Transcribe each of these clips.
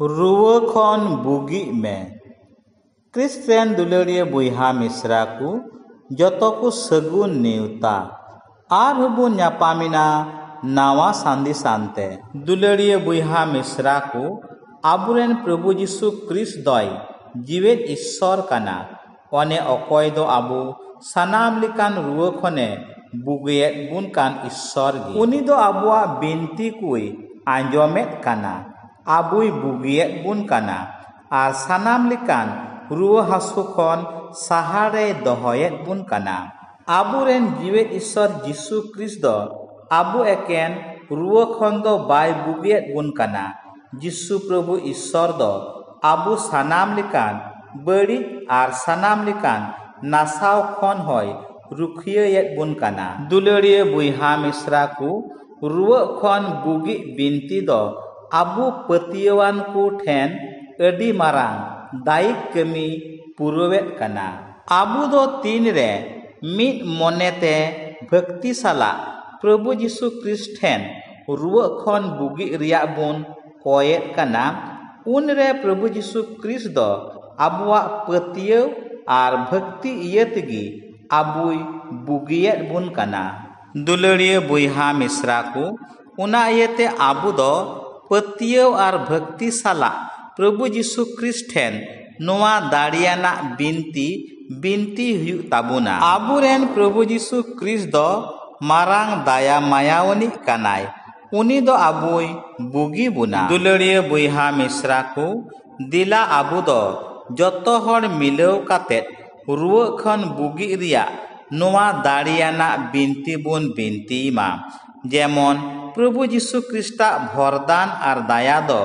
रुआ खन बुगी में क्रिस्टियन दुलारिया बुइहा मिश्रा को जतो को सगुन नेवता आर हबुन ᱧᱟᱯᱟᱢᱤना नावा सांदी सांते दुलारिया बुइहा मिश्रा को आबुरेन प्रभु जीशु क्रिस्ट दय जीवेत ईश्वर काना अने अकय दो आबु सानाम लेकान रुआ खने बुगियेत बुन कान ईश्वर गे उनी दो आबुआ बिनती कुई आंजमेत काना आबुई बुगियेत बुन काना आर सानाम लेकान रुआ हासु खन साहारे दहयेत बुन काना आबुरेन जीवेत ईश्वर जीशु क्रिस्ट दो आबु एकेन रुआ खन दो बाय बुगियेत बुन काना जीशु प्रभु ईश्वर दो आबु सानाम लेकान बड़ी आर सानाम लेकान नासाव खन होय रुखियेत बुन काना दुलारिया बुइहा मिश्रा को रुआ खन बुगी बिनती दो आबु पतियवान को ठेन अडी मारांग दायिक कमी पुरवेत काना आबु दो तीन रे मिद मोनेते भक्ति साला प्रभु जीशु क्रिस्ट ठेन रुआ खन बुगी रिया बुन कोयेत काना उन रे प्रभु जीशु क्रिस्ट दो आबुआ पतियव आर भक्ति इयतगी आबुई बुगियेत बुन काना दुलारिया बुइहा मिश्रा को उना इयते आबु दो पतियव आर भक्ति साला प्रभु जीशु क्रिस्ट ठेन नोआ दाड़ियाना बिनती हुयु ताबुना आबुरेन प्रभु जीशु क्रिस्ट दो मारांग दाया मायावनी कानाय उनी दो आबुई बुगी बुना दुलारिया बुइहा मिश्रा को दिला आबु दो जतो हर मिलाव कातेत रुआ खन बुगी रिया नोआ दाड़ियाना बिनती बुन बिनती मा जेमन प्रभु जीशु क्रिस्टा भरदान आर दाया दो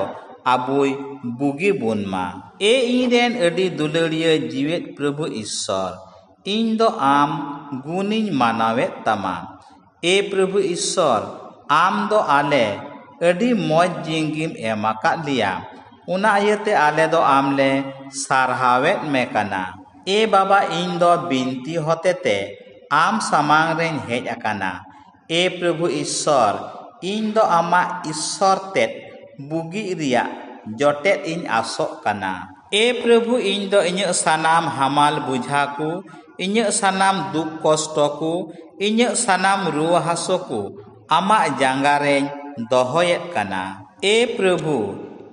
आबुई बुगी बुन मा ए इरेन अडी दुलारिया जीवेत प्रभु ईश्वर इन दो आम गुनिन मानावेत तमा ए प्रभु ईश्वर आम दो आले अडी मौज जिंगिम एमाका लिया उना इयते आले दो आमले सारहावेत में काना ए बाबा इन दो बिनती होतेते आम सामांग रेन हेज अकाना ए प्रभु ईश्वर इन दो आमा ईश्वर तेत बुगी रिया जटेत इन आसो काना ए प्रभु इन दो इन्य सानाम हमाल बुझा को इन्य सानाम दुख कष्ट को इन्य सानाम रुआ हासो को आमा जांगा रेन दहयेत काना ए प्रभु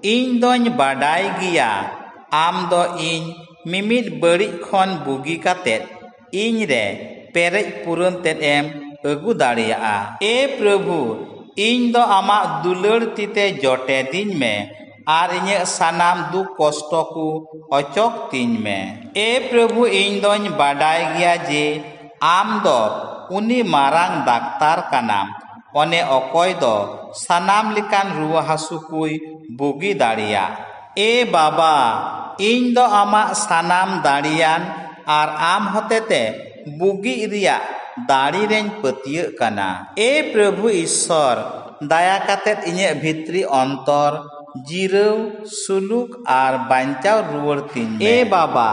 इन दोन बाडाय गिया आम दो इन मिमिद बड़ी खन बुगी कातेत इन रे पेरेज पुरन तेत एम अगु दाड़िया ए प्रभु इन दो आमा दुलार तीते जटे दिन में आर इन्य सानाम दुख कष्ट को अचोक तीन में ए प्रभु इन दोन बाडाय गिया जे आम दो उनी मारांग डाक्तार काना अने अकय दो सानाम लेकान रुआ हासु कुई बुगी दाड़िया ए बाबा इन दो आमा सानाम दाड़ियान आर आम होतेते बुगी रिया दाड़ी रेन पतिय काना ए प्रभु ईश्वर दाया कातेत इन्य भित्री अंतर जिरव सुलुक आर बांचाव रुवर तीन ए बाबा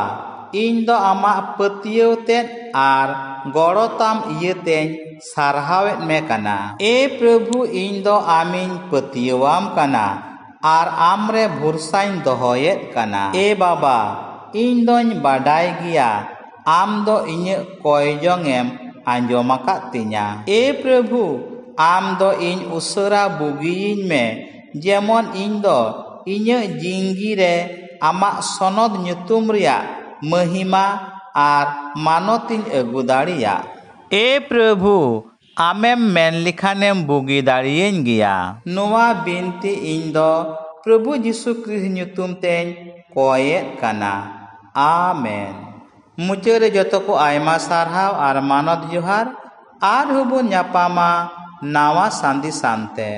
इन दो आमा पतियव तेत आर गड़ोताम इयतें सारहावेत में काना ए प्रभु इन दो आमिन पतियवाम काना आर आमरे भरसाइन दहयेत काना ए बाबा इन दोन बाडाय गिया आम दो इन्य कयजोंगेम आंजोमाका तिnya ए प्रभु आम दो इन उसरा बुगियिन में जेमन इन दो इन्य जिंगी रे आमा सनद ᱧᱩᱛᱩᱢ रिया महिमा आर मानतिन अगु दाड़िया ए प्रभु आमेम मेन लिखानेम बुगी दाड़ियेन गिया नोआ बिनती इन दो प्रभु जीशु क्रिस्ट ᱧᱩᱛᱩᱢ तेन कोयेत काना आमेन मुचारे जतो को आयमा सारहाव आर मानत जोहार आर हबुन ᱧᱟᱯᱟᱢᱟ नावा सांदी सांते।